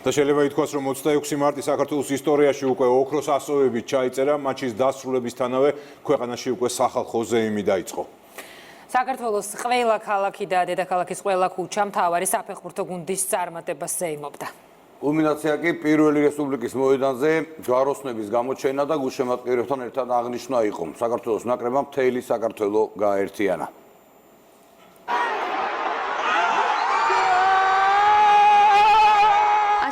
და შეიძლება ითქვას, რომ 26 მარტი საქართველოს ისტორიაში უკვე ოქროს ასოებით ჩაიწერა, მატჩის დასრულებისთანავე ქვეყანაში უკვე სახალხო ზეიმი დაიწყო. საქართველოს ყველა ქალაქი და დედაქალაქის ყველა ქუჩა მთავარი საფეხბურთო გუნდის წარმატებას ზეიმობდა. კულმინაცია კი პირველი რესპუბლიკის მოედანზე ჯვაროსნების გამოჩენა და გულშემატკივრებთან ერთად აღნიშვნა იყო. საქართველოს ნაკრებმა მთელი საქართველო გააერთიანა.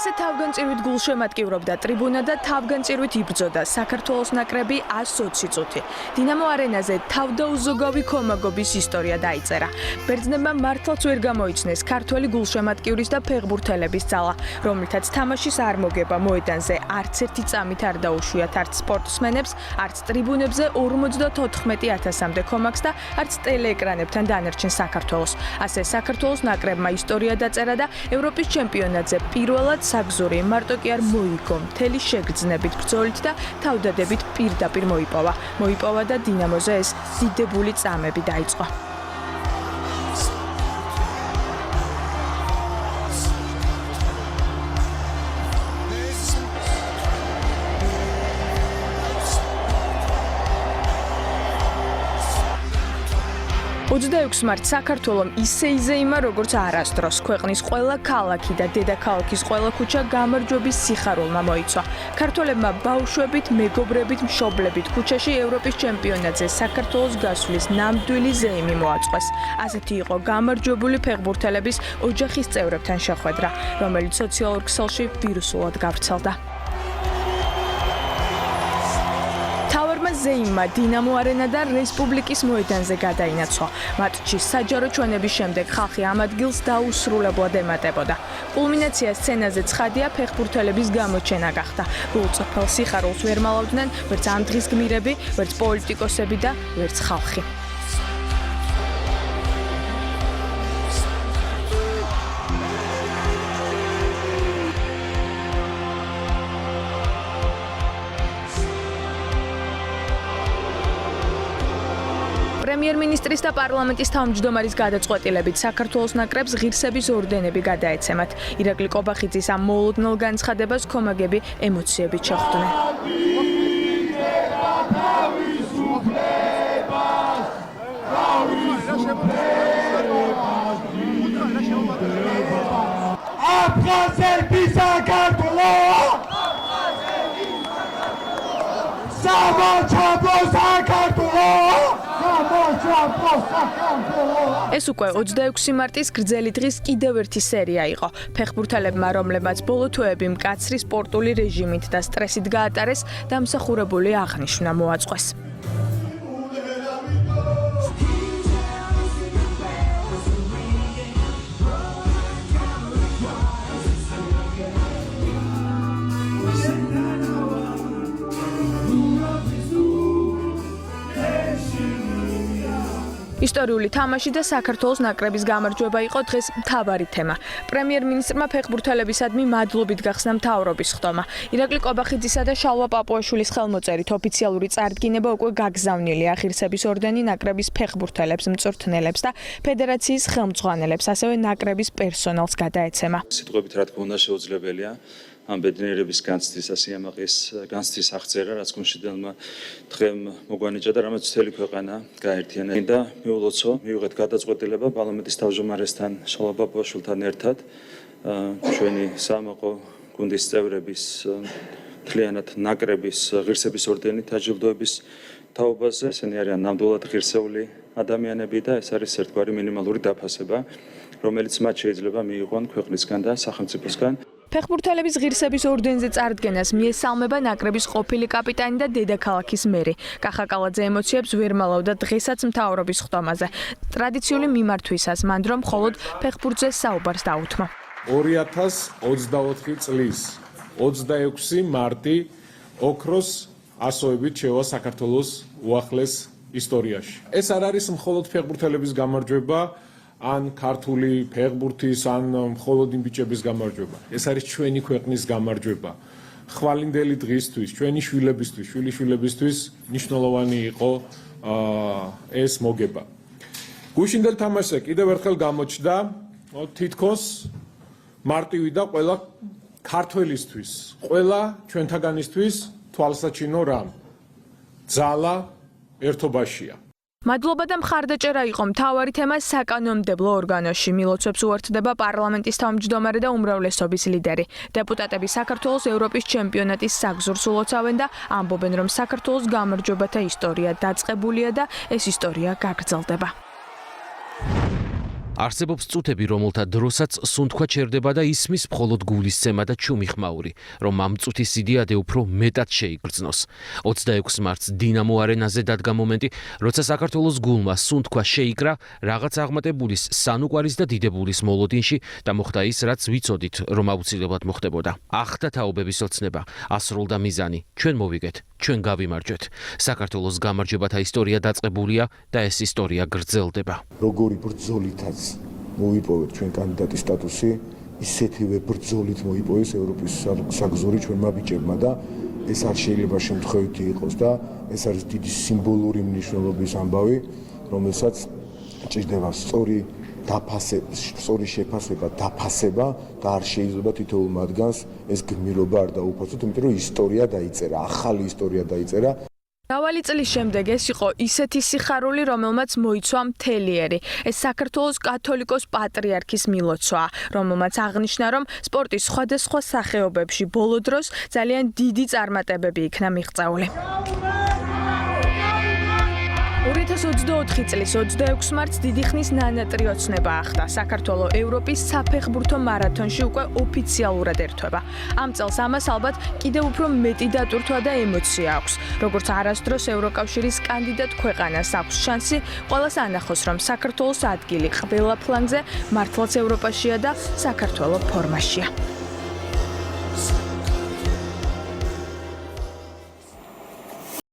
ასე თავგანწირვით გულშემატკივრობდა ტრიბუნა და თავგანწირვით იბრძოდა საქართველოს ნაკრები 120 წუთი. დინამო არენაზე თავდაუზოგავი ქომაგობის ისტორია დაიწერა. ბერძნებმა მართლაც ვერ გამოიცნეს ქართველი გულშემატკივრის და ფეხბურთელების ძალა, რომლითაც თამაშის არ მოგება მოედანზე არც ერთი წამით არ დაუშვიათ არც სპორტსმენებს, არც ტრიბუნებზე 54,000-მდე ქომაგს და არც ტელეეკრანებთან დანარჩენ საქართველოს. ასე საქართველოს ნაკრებმა ისტორია დაწერა და ევროპის ჩემპიონატზე პირველად საგზური მარტო კი არ მოიგო, მთელი შეგრძნებით ბრძოლით და თავდადებით პირდაპირ მოიპოვა და დინამოზე ეს დიდებული წამები დაიწყო. 26 მარტს საქართველომ ისე იზეიმა, როგორც არასდროს. ქვეყნის ყველა ქალაქი და დედაქალაქის ყველა ქუჩა გამარჯვების სიხარულმა მოიცვა. ქართველებმა ბავშვებით, მეგობრებით, მშობლებით ქუჩაში ევროპის ჩემპიონატზე საქართველოს გასვლის ნამდვილი ზეიმი მოაწყვეს. ასეთი იყო გამარჯვებული ფეხბურთელების ოჯახის წევრებთან შეხვედრა, რომელიც სოციალურ ქსელში ვირუსულად გავრცელდა. ზეიმმა დინამო არენა და რესპუბლიკის მოედანზე გადაინაცვლა. მატჩის საჯარო ჩვენების შემდეგ ხალხი ამ ადგილს დაუსრულებლად ემატებოდა. კულმინაცია სცენაზე ცხადია ფეხბურთელების გამოჩენა გახდა. გულწრფელ სიხარულს ვერ მალავდნენ ვერც ამ დღის გმირები, ვერც პოლიტიკოსები და ვერც ხალხი. პრემიერ-მინისტრის და პარლამენტის თავმჯდომარის გადაწყვეტილებით საქართველოს ნაკრებს ღირსების ორდენები გადაეცემათ. ირაკლი კობახიძის ამ მოულოდნელ განცხადებას ქომაგები ემოციებით შეხვდნენ. ეს უკვე 26 მარტის გრძელი დღის კიდევ ერთი სერია იყო. ფეხბურთელებმა, რომლებმაც ბოლო თვეები მკაცრი სპორტული რეჟიმით და სტრესით გაატარეს, დამსახურებული აღნიშვნა მოაწყვეს. ისტორიული თამაში და საქართველოს ნაკრების გამარჯვება იყო დღეს მთავარი თემა. პრემიერ-მინისტრმა ფეხბურთელებისადმი მადლობით გახსნა მთავრობის ხდომა. ირაკლი კობახიძისა და შალვა პაპუაშვილის ხელმოწერით ოფიციალური წარდგინება უკვე გაგზავნილია. ღირსების ორდენი ნაკრების ფეხბურთელებს, მწვრთნელებს და ფედერაციის ხელმძღვანელებს, ასევე ნაკრების პერსონალს გადაეცემა. სიტყვებით რა თქმა უნდა შეუძლებელია ამ ბედნიერების განცდის ასიამაყის განცდის აღწერა, რაც გულშემატკივრებმა დღემ მოგვანიჭა და რამაც მთელი ქვეყანა გაერთიანა და მიულოცო, მივიღეთ გადაწყვეტილება პარლამენტის თავმჯდომარესთან შალვა პაპუაშვილთან ერთად ჩვენი საამაყო გუნდის წევრების მთლიანად ნაკრების ღირსების ორდენით დაჯილდოების თაობაზე. ესენი არიან ნამდვილად ღირსეული ადამიანები და ეს არის ერთგვარი მინიმალური დაფასება, რომელიც მათ შეიძლება მიიღონ ქვეყნისგან და სახელმწიფოსგან. ფეხბურთელების ღირსების ორდენზე წარდგენას მიესალმება ნაკრების ყოფილი კაპიტანი და დედაქალაქის მერი. კახაკალაძე ემოციებს ვერ მალავდა დღესაც მთავრობის ხდომაზე. ტრადიციული მიმართვისას მან რომ მხოლოდ ფეხბურთზე საუბარს დაუთმო. 2024 წლის 26 მარტი ოქროს ასოებით შევა საქართველოს უახლეს ისტორიაში. ეს არ არის მხოლოდ ფეხბურთელების გამარჯვება, ან ქართული ფეხბურთის, ან მხოლოდ იმ ბიჭების გამარჯვება. ეს არის ჩვენი ქვეყნის გამარჯვება. ხვალინდელი დღისთვის, ჩვენი შვილებისთვის, შვილიშვილებისთვის მნიშვნელოვანი იყო ეს მოგება. გუშინდელ თამაშზე კიდევ ერთხელ გამოჩნდა თითქოს მარტივი და ყველა ქართველისთვის, ყველა ჩვენთაგანისთვის თვალსაჩინო რამ. ძალა ერთობაშია. მადლობა და მხარდაჭერა იყო მთავარი თემა საკანონმდებლო ორგანოში. მილოცვებს უერთდება პარლამენტის თავმჯდომარე და უმრავლესობის ლიდერი. დეპუტატები საქართველოს ევროპის ჩემპიონატის საგზურს ულოცავენ და ამბობენ, რომ საქართველოს გამარჯვებათა ისტორია დაწყებულია და ეს ისტორია გაგრძელდება. არსებობს წუთები, რომელთა დროსაც სუნთქვა ჩერდება და ისმის მხოლოდ გულისცემა და ჩუმი ხმაური, რომ ამ წუთის სიდიადე უფრო მეტად შეიგრძნოს. 26 მარტს დინამო არენაზე დადგა მომენტი, როცა საქართველოს გულმა სუნთქვა შეიკრა რაღაც აღმატებულის, სანუკვარის და დიდებულის მოლოდინში და მოხდა ის, რაც ვიცოდით, რომ აუცილებლად მოხდებოდა. ახდა თაობების ოცნება, ასრულდა მიზანი, ჩვენ მოვიგეთ, ჩვენ გავიმარჯვეთ. საქართველოს გამარჯვებათა ისტორია დაწყებულია და ეს ისტორია გრძელდება. როგორი ბრძოლითაც მოიპოვეთ ჩვენ კანდიდატის სტატუსი, ისეთივე ბრძოლით მოიპოვეს ევროპის საგზური ჩვენმა ბიჭებმა და ეს არ შეიძლება შემთხვევითი იყოს და ეს არის დიდი სიმბოლური მნიშვნელობის ამბავი, რომელსაც ჭირდება სწორი შეფასება, დაფასება და არ შეიძლება თითოეულ მათგანს ეს გმირობა არ დაუფასოთ, იმიტომ რომ ისტორია დაიწერა, ახალი ისტორია დაიწერა. მრავალი წლის შემდეგ ეს იყო ისეთი სიხარული, რომელმაც მოიცვა მთელი ერი. ეს საქართველოს კათოლიკოს პატრიარქის მილოცვაა, რომელმაც აღნიშნა, რომ სპორტის სხვადასხვა სახეობებში ბოლო დროს ძალიან დიდი წარმატებები იქნა მიღწეული. 2024 წლის 26 მარტს დიდი ხნის ნანატრი ოცნება ახდა. საქართველოს ევროპის საფეხბურთო მარათონში უკვე ოფიციალურად ერთვება. ამ წელს ამას ალბათ კიდევ უფრო მეტი დატვირთვა და ემოცია აქვს. როგორც არასდროს ევროკავშირის კანდიდატ ქვეყანას აქვს შანსი ყველას ანახოს, რომ საქართველოს ადგილი ყველა ფლანგზე მართლაც ევროპაშია და საქართველოს ფორმაშია.